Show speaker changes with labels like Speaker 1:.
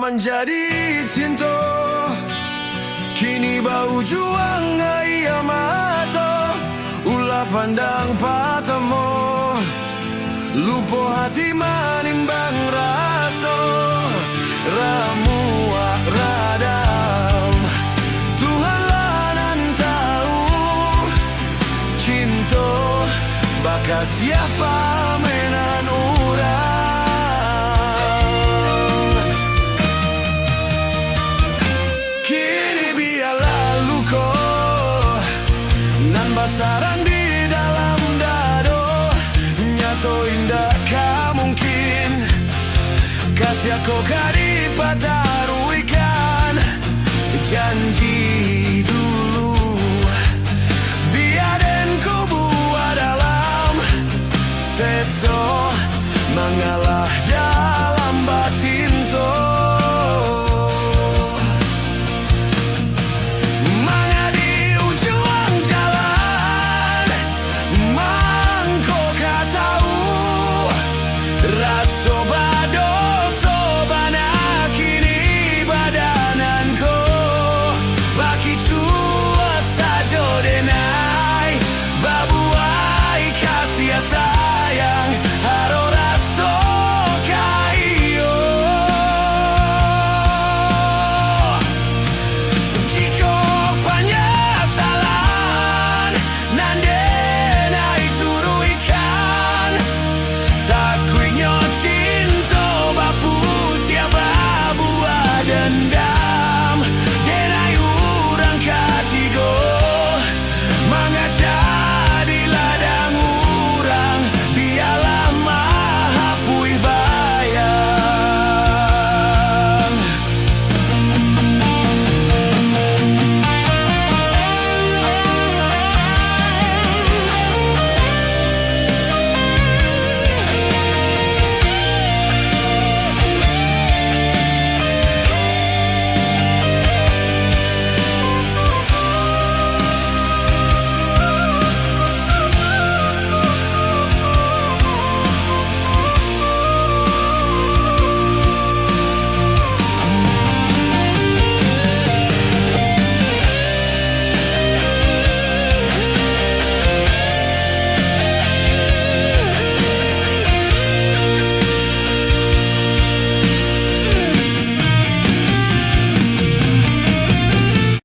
Speaker 1: menjadi cinta. Kini bau juang ia mata, ulah pandang patamu, lupa hati manimbang rasa. Ramuak radam, Tuhanlah nan tahu, cinta bakal siapa menan orang. Kini biarlah luka nan basaran di dalam dado, nyato indah ka mungkin kasih aku kari pataruikan janji dulu, biarin ku buat dalam seso mengalah dalam batin to.